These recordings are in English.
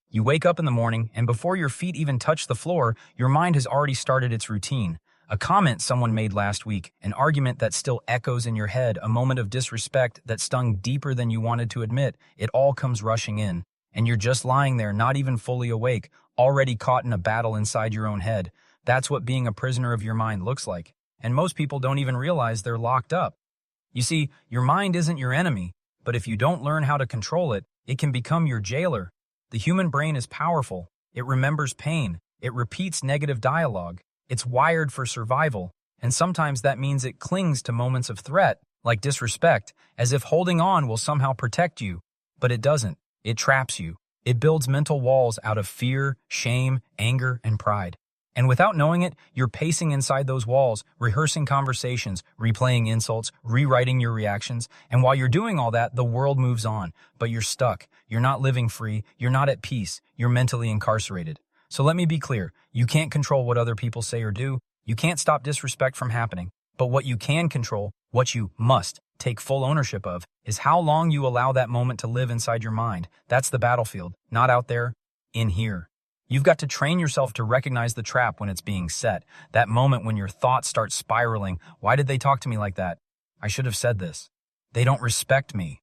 You wake up in the morning, and before your feet even touch the floor, your mind has already started its routine. A comment someone made last week, an argument that still echoes in your head, a moment of disrespect that stung deeper than you wanted to admit, it all comes rushing in. And you're just lying there, not even fully awake, already caught in a battle inside your own head. That's what being a prisoner of your mind looks like. And most people don't even realize they're locked up. You see, your mind isn't your enemy, but if you don't learn how to control it, it can become your jailer. The human brain is powerful. It remembers pain. It repeats negative dialogue. It's wired for survival. And sometimes that means it clings to moments of threat, like disrespect, as if holding on will somehow protect you. But it doesn't. It traps you. It builds mental walls out of fear, shame, anger, and pride. And without knowing it, you're pacing inside those walls, rehearsing conversations, replaying insults, rewriting your reactions. And while you're doing all that, the world moves on. But you're stuck. You're not living free. You're not at peace. You're mentally incarcerated. So let me be clear. You can't control what other people say or do. You can't stop disrespect from happening. But what you can control, what you must take full ownership of, is how long you allow that moment to live inside your mind. That's the battlefield, not out there, in here. You've got to train yourself to recognize the trap when it's being set. That moment when your thoughts start spiraling. Why did they talk to me like that? I should have said this. They don't respect me.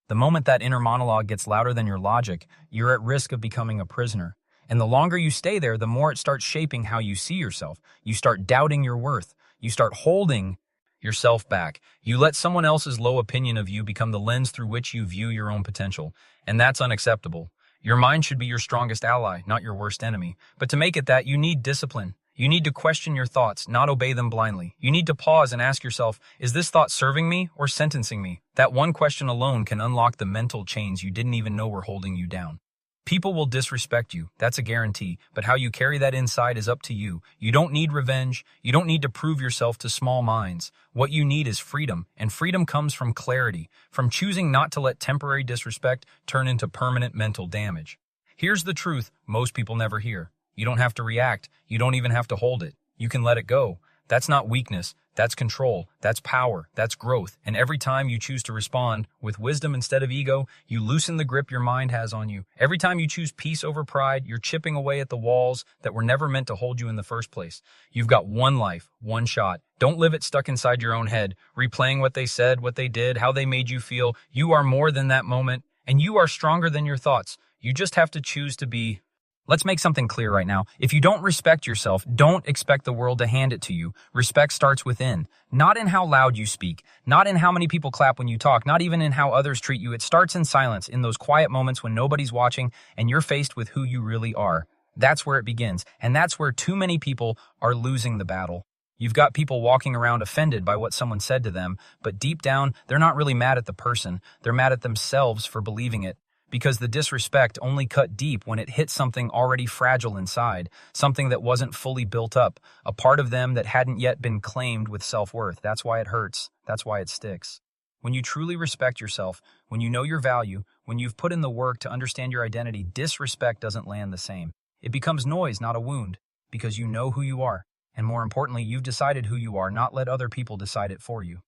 The moment that inner monologue gets louder than your logic, you're at risk of becoming a prisoner. And the longer you stay there, the more it starts shaping how you see yourself. You start doubting your worth. You start holding yourself back. You let someone else's low opinion of you become the lens through which you view your own potential. And that's unacceptable. Your mind should be your strongest ally, not your worst enemy. But to make it that, you need discipline. You need to question your thoughts, not obey them blindly. You need to pause and ask yourself, is this thought serving me or sentencing me? That one question alone can unlock the mental chains you didn't even know were holding you down. People will disrespect you, that's a guarantee, but how you carry that inside is up to you. You don't need revenge. You don't need to prove yourself to small minds. What you need is freedom, and freedom comes from clarity, from choosing not to let temporary disrespect turn into permanent mental damage. Here's the truth most people never hear. You don't have to react. You don't even have to hold it. You can let it go. That's not weakness. That's control. That's power. That's growth. And every time you choose to respond with wisdom instead of ego, you loosen the grip your mind has on you. Every time you choose peace over pride, you're chipping away at the walls that were never meant to hold you in the first place. You've got one life, one shot. Don't live it stuck inside your own head, replaying what they said, what they did, how they made you feel. You are more than that moment, and you are stronger than your thoughts. You just have to choose to be. Let's make something clear right now. If you don't respect yourself, don't expect the world to hand it to you. Respect starts within. Not in how loud you speak, not in how many people clap when you talk, not even in how others treat you. It starts in silence, in those quiet moments when nobody's watching and you're faced with who you really are. That's where it begins, and that's where too many people are losing the battle. You've got people walking around offended by what someone said to them, but deep down, they're not really mad at the person. They're mad at themselves for believing it. Because the disrespect only cut deep when it hit something already fragile inside, something that wasn't fully built up, a part of them that hadn't yet been claimed with self-worth. That's why it hurts. That's why it sticks. When you truly respect yourself, when you know your value, when you've put in the work to understand your identity, disrespect doesn't land the same. It becomes noise, not a wound, because you know who you are. And more importantly, you've decided who you are, not let other people decide it for you.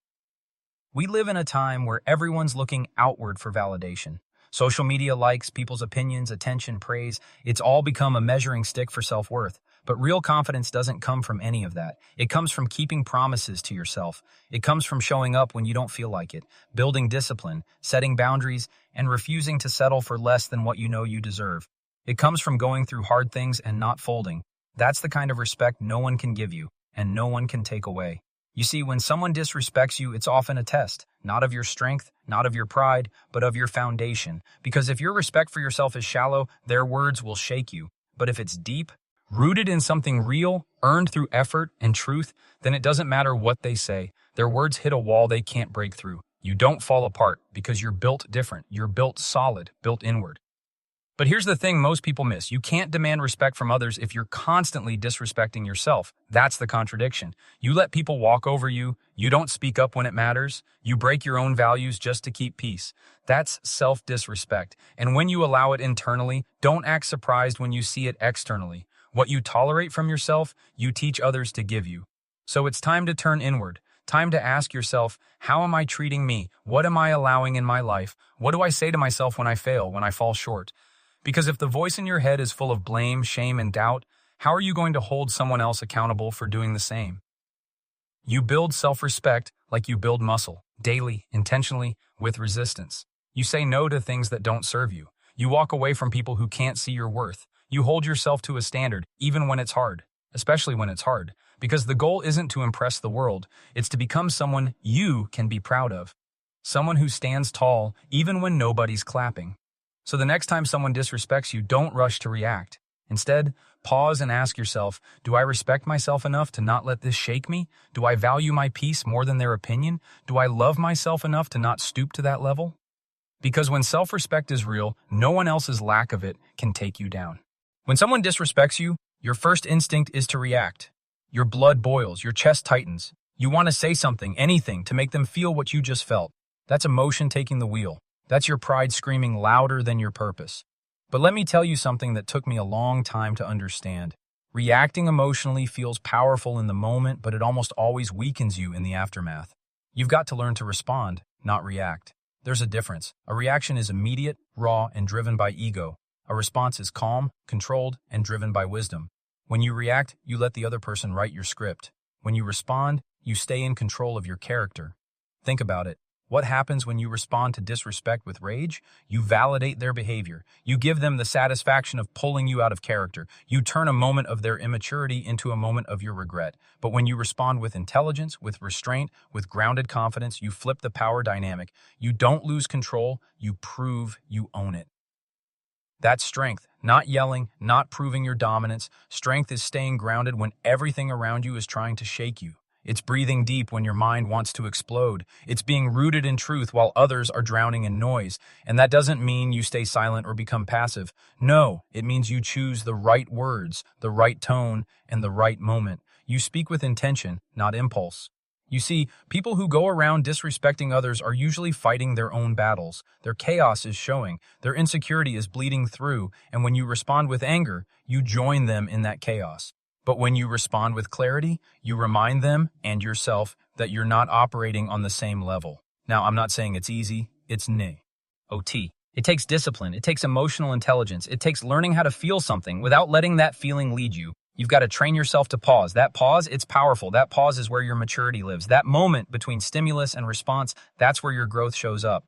We live in a time where everyone's looking outward for validation. Social media likes, people's opinions, attention, praise, it's all become a measuring stick for self-worth. But real confidence doesn't come from any of that. It comes from keeping promises to yourself. It comes from showing up when you don't feel like it, building discipline, setting boundaries, and refusing to settle for less than what you know you deserve. It comes from going through hard things and not folding. That's the kind of respect no one can give you, and no one can take away. You see, when someone disrespects you, it's often a test, not of your strength, not of your pride, but of your foundation. Because if your respect for yourself is shallow, their words will shake you. But if it's deep, rooted in something real, earned through effort and truth, then it doesn't matter what they say. Their words hit a wall they can't break through. You don't fall apart because you're built different. You're built solid, built inward. But here's the thing most people miss. You can't demand respect from others if you're constantly disrespecting yourself. That's the contradiction. You let people walk over you. You don't speak up when it matters. You break your own values just to keep peace. That's self-disrespect. And when you allow it internally, don't act surprised when you see it externally. What you tolerate from yourself, you teach others to give you. So it's time to turn inward. Time to ask yourself, how am I treating me? What am I allowing in my life? What do I say to myself when I fail, when I fall short? Because if the voice in your head is full of blame, shame, and doubt, how are you going to hold someone else accountable for doing the same? You build self-respect like you build muscle, daily, intentionally, with resistance. You say no to things that don't serve you. You walk away from people who can't see your worth. You hold yourself to a standard, even when it's hard, especially when it's hard, because the goal isn't to impress the world, it's to become someone you can be proud of. Someone who stands tall, even when nobody's clapping. So the next time someone disrespects you, don't rush to react. Instead, pause and ask yourself, do I respect myself enough to not let this shake me? Do I value my peace more than their opinion? Do I love myself enough to not stoop to that level? Because when self-respect is real, no one else's lack of it can take you down. When someone disrespects you, your first instinct is to react. Your blood boils, your chest tightens. You want to say something, anything, to make them feel what you just felt. That's emotion taking the wheel. That's your pride screaming louder than your purpose. But let me tell you something that took me a long time to understand. Reacting emotionally feels powerful in the moment, but it almost always weakens you in the aftermath. You've got to learn to respond, not react. There's a difference. A reaction is immediate, raw, and driven by ego. A response is calm, controlled, and driven by wisdom. When you react, you let the other person write your script. When you respond, you stay in control of your character. Think about it. What happens when you respond to disrespect with rage? You validate their behavior. You give them the satisfaction of pulling you out of character. You turn a moment of their immaturity into a moment of your regret. But when you respond with intelligence, with restraint, with grounded confidence, you flip the power dynamic. You don't lose control. You prove you own it. That's strength, not yelling, not proving your dominance. Strength is staying grounded when everything around you is trying to shake you. It's breathing deep when your mind wants to explode. It's being rooted in truth while others are drowning in noise. And that doesn't mean you stay silent or become passive. No, it means you choose the right words, the right tone, and the right moment. You speak with intention, not impulse. You see, people who go around disrespecting others are usually fighting their own battles. Their chaos is showing, their insecurity is bleeding through, and when you respond with anger, you join them in that chaos. But when you respond with clarity, you remind them and yourself that you're not operating on the same level. Now, I'm not saying it's easy, it's OT. It takes discipline, it takes emotional intelligence, it takes learning how to feel something without letting that feeling lead you. You've got to train yourself to pause. That pause, it's powerful. That pause is where your maturity lives. That moment between stimulus and response, that's where your growth shows up.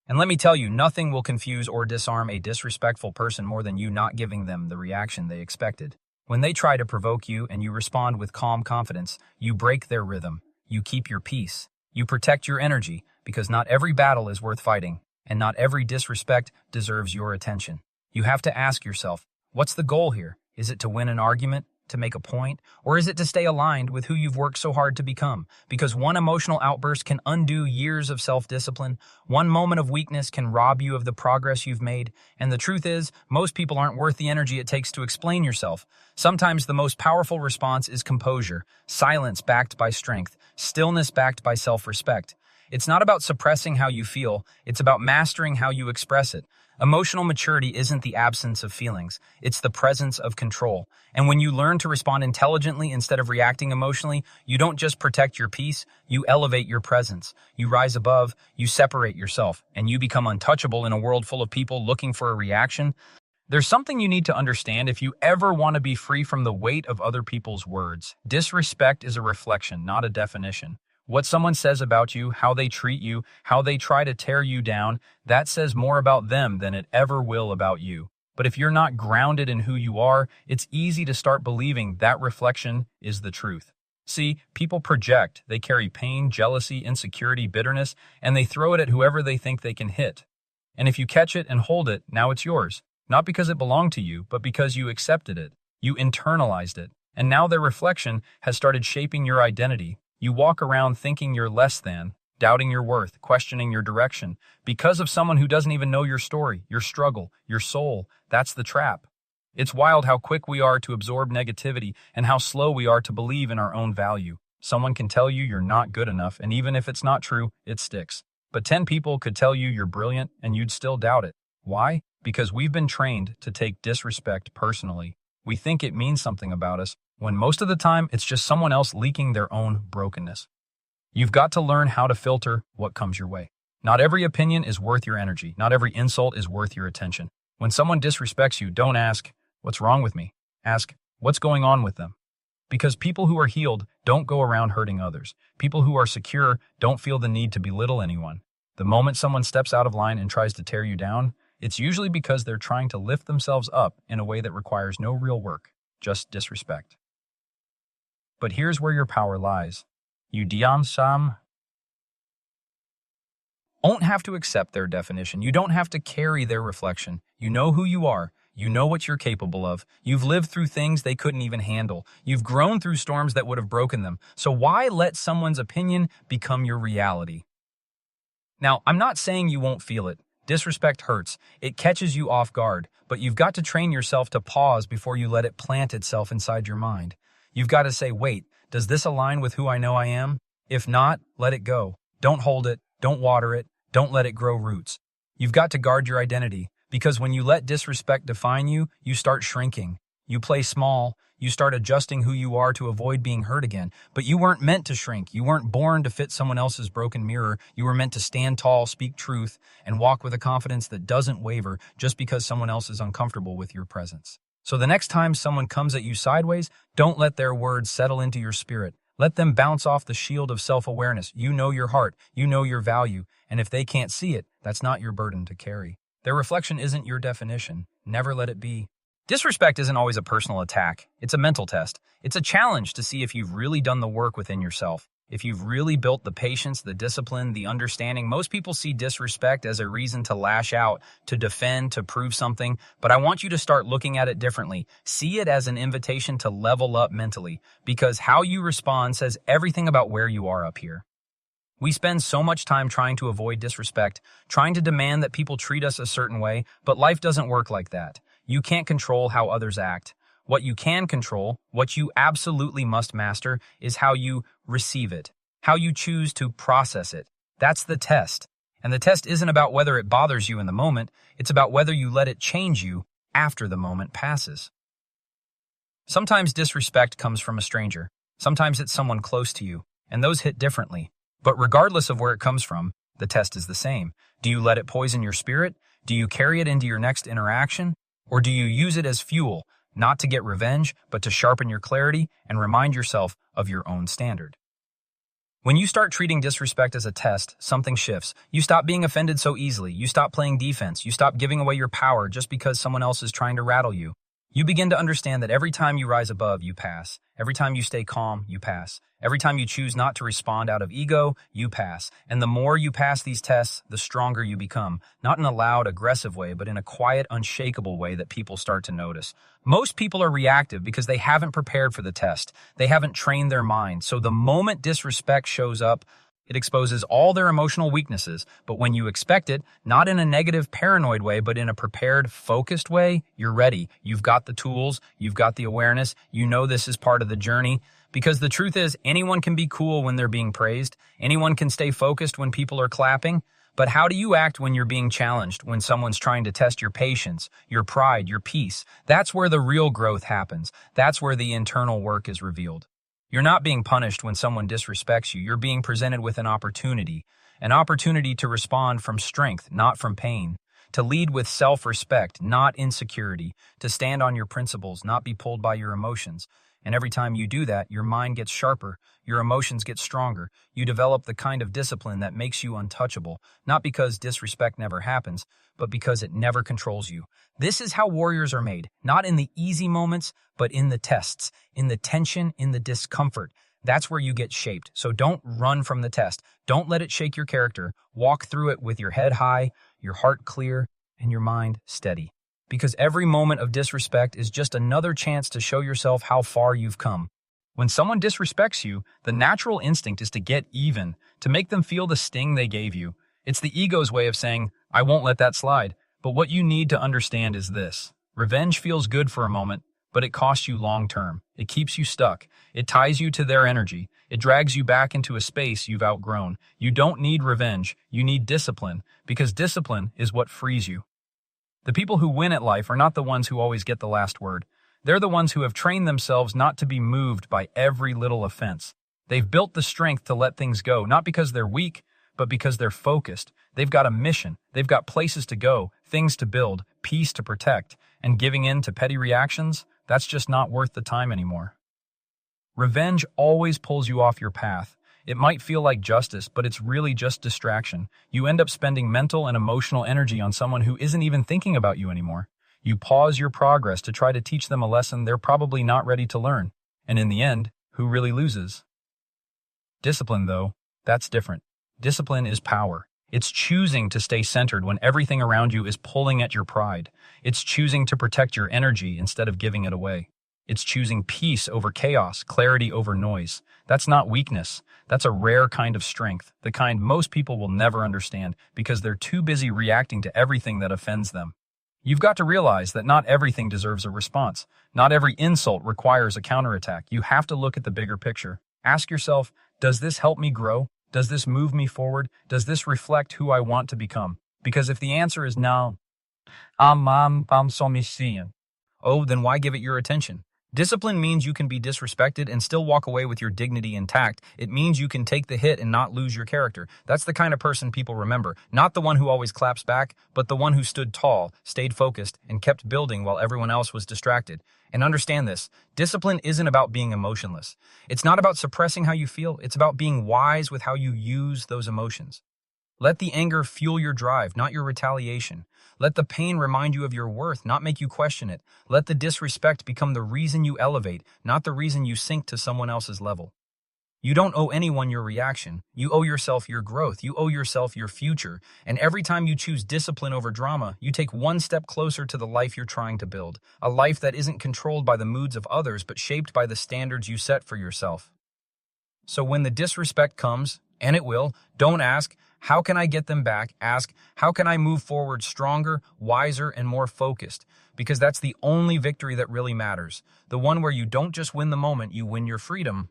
And let me tell you, nothing will confuse or disarm a disrespectful person more than you not giving them the reaction they expected. When they try to provoke you and you respond with calm confidence, you break their rhythm. You keep your peace. You protect your energy, because not every battle is worth fighting, and not every disrespect deserves your attention. You have to ask yourself, what's the goal here? Is it to win an argument, to make a point, or is it to stay aligned with who you've worked so hard to become? Because one emotional outburst can undo years of self-discipline. One moment of weakness can rob you of the progress you've made. And the truth is, most people aren't worth the energy it takes to explain yourself. Sometimes the most powerful response is composure, silence backed by strength, stillness backed by self-respect. It's not about suppressing how you feel, it's about mastering how you express it. Emotional maturity isn't the absence of feelings, it's the presence of control. And when you learn to respond intelligently instead of reacting emotionally, you don't just protect your peace, you elevate your presence. You rise above, you separate yourself, and you become untouchable in a world full of people looking for a reaction. There's something you need to understand if you ever want to be free from the weight of other people's words. Disrespect is a reflection, not a definition. What someone says about you, how they treat you, how they try to tear you down, that says more about them than it ever will about you. But if you're not grounded in who you are, it's easy to start believing that reflection is the truth. See, people project. They carry pain, jealousy, insecurity, bitterness, and they throw it at whoever they think they can hit. And if you catch it and hold it, now it's yours. Not because it belonged to you, but because you accepted it. You internalized it. And now their reflection has started shaping your identity. You walk around thinking you're less than, doubting your worth, questioning your direction, because of someone who doesn't even know your story, your struggle, your soul. That's the trap. It's wild how quick we are to absorb negativity and how slow we are to believe in our own value. Someone can tell you you're not good enough, and even if it's not true, it sticks. But 10 people could tell you you're brilliant, and you'd still doubt it. Why? Because we've been trained to take disrespect personally. We think it means something about us, when most of the time it's just someone else leaking their own brokenness. You've got to learn how to filter what comes your way. Not every opinion is worth your energy. Not every insult is worth your attention. When someone disrespects you, don't ask, "What's wrong with me?" Ask, "What's going on with them?" Because people who are healed don't go around hurting others. People who are secure don't feel the need to belittle anyone. The moment someone steps out of line and tries to tear you down, it's usually because they're trying to lift themselves up in a way that requires no real work, just disrespect. But here's where your power lies. You don't have to accept their definition. You don't have to carry their reflection. You know who you are. You know what you're capable of. You've lived through things they couldn't even handle. You've grown through storms that would have broken them. So why let someone's opinion become your reality? Now, I'm not saying you won't feel it. Disrespect hurts. It catches you off guard. But you've got to train yourself to pause before you let it plant itself inside your mind. You've got to say, wait, does this align with who I know I am? If not, let it go. Don't hold it. Don't water it. Don't let it grow roots. You've got to guard your identity, because when you let disrespect define you, you start shrinking. You play small. You start adjusting who you are to avoid being hurt again. But you weren't meant to shrink. You weren't born to fit someone else's broken mirror. You were meant to stand tall, speak truth, and walk with a confidence that doesn't waver just because someone else is uncomfortable with your presence. So the next time someone comes at you sideways, don't let their words settle into your spirit. Let them bounce off the shield of self-awareness. You know your heart. You know your value. And if they can't see it, that's not your burden to carry. Their reflection isn't your definition. Never let it be. Disrespect isn't always a personal attack. It's a mental test. It's a challenge to see if you've really done the work within yourself. If you've really built the patience, the discipline, the understanding. Most people see disrespect as a reason to lash out, to defend, to prove something. But I want you to start looking at it differently. See it as an invitation to level up mentally, because how you respond says everything about where you are up here. We spend so much time trying to avoid disrespect, trying to demand that people treat us a certain way, but life doesn't work like that. You can't control how others act. What you can control, what you absolutely must master, is how you receive it, how you choose to process it. That's the test. And the test isn't about whether it bothers you in the moment, it's about whether you let it change you after the moment passes. Sometimes disrespect comes from a stranger. Sometimes it's someone close to you, and those hit differently. But regardless of where it comes from, the test is the same. Do you let it poison your spirit? Do you carry it into your next interaction? Or do you use it as fuel, not to get revenge, but to sharpen your clarity and remind yourself of your own standard? When you start treating disrespect as a test, something shifts. You stop being offended so easily. You stop playing defense. You stop giving away your power just because someone else is trying to rattle you. You begin to understand that every time you rise above, you pass. Every time you stay calm, you pass. Every time you choose not to respond out of ego, you pass. And the more you pass these tests, the stronger you become. Not in a loud, aggressive way, but in a quiet, unshakable way that people start to notice. Most people are reactive because they haven't prepared for the test. They haven't trained their mind. So the moment disrespect shows up, it exposes all their emotional weaknesses. But when you expect it, not in a negative, paranoid way, but in a prepared, focused way, you're ready. You've got the tools. You've got the awareness. You know this is part of the journey. Because the truth is, anyone can be cool when they're being praised. Anyone can stay focused when people are clapping. But how do you act when you're being challenged, when someone's trying to test your patience, your pride, your peace? That's where the real growth happens. That's where the internal work is revealed. You're not being punished when someone disrespects you. You're being presented with an opportunity to respond from strength, not from pain, to lead with self-respect, not insecurity, to stand on your principles, not be pulled by your emotions. And every time you do that, your mind gets sharper, your emotions get stronger. You develop the kind of discipline that makes you untouchable, not because disrespect never happens, but because it never controls you. This is how warriors are made, not in the easy moments, but in the tests, in the tension, in the discomfort. That's where you get shaped. So don't run from the test. Don't let it shake your character. Walk through it with your head high, your heart clear, and your mind steady. Because every moment of disrespect is just another chance to show yourself how far you've come. When someone disrespects you, the natural instinct is to get even, to make them feel the sting they gave you. It's the ego's way of saying, I won't let that slide. But what you need to understand is this. Revenge feels good for a moment, but it costs you long term. It keeps you stuck. It ties you to their energy. It drags you back into a space you've outgrown. You don't need revenge. You need discipline, because discipline is what frees you. The people who win at life are not the ones who always get the last word. They're the ones who have trained themselves not to be moved by every little offense. They've built the strength to let things go, not because they're weak, but because they're focused. They've got a mission, they've got places to go, things to build, peace to protect, and giving in to petty reactions, that's just not worth the time anymore. Revenge always pulls you off your path. It might feel like justice, but it's really just distraction. You end up spending mental and emotional energy on someone who isn't even thinking about you anymore. You pause your progress to try to teach them a lesson they're probably not ready to learn. And in the end, who really loses? Discipline, though, that's different. Discipline is power. It's choosing to stay centered when everything around you is pulling at your pride. It's choosing to protect your energy instead of giving it away. It's choosing peace over chaos, clarity over noise. That's not weakness. That's a rare kind of strength, the kind most people will never understand because they're too busy reacting to everything that offends them. You've got to realize that not everything deserves a response. Not every insult requires a counterattack. You have to look at the bigger picture. Ask yourself, does this help me grow? Does this move me forward? Does this reflect who I want to become? Because if the answer is no, oh, then why give it your attention? Discipline means you can be disrespected and still walk away with your dignity intact. It means you can take the hit and not lose your character. That's the kind of person people remember. Not the one who always claps back, but the one who stood tall, stayed focused, and kept building while everyone else was distracted. And understand this, discipline isn't about being emotionless. It's not about suppressing how you feel. It's about being wise with how you use those emotions. Let the anger fuel your drive, not your retaliation. Let the pain remind you of your worth, not make you question it. Let the disrespect become the reason you elevate, not the reason you sink to someone else's level. You don't owe anyone your reaction. You owe yourself your growth. You owe yourself your future. And every time you choose discipline over drama, you take one step closer to the life you're trying to build. A life that isn't controlled by the moods of others, but shaped by the standards you set for yourself. So when the disrespect comes, and it will, don't ask, how can I get them back? Ask, how can I move forward stronger, wiser, and more focused? Because that's the only victory that really matters. The one where you don't just win the moment, you win your freedom.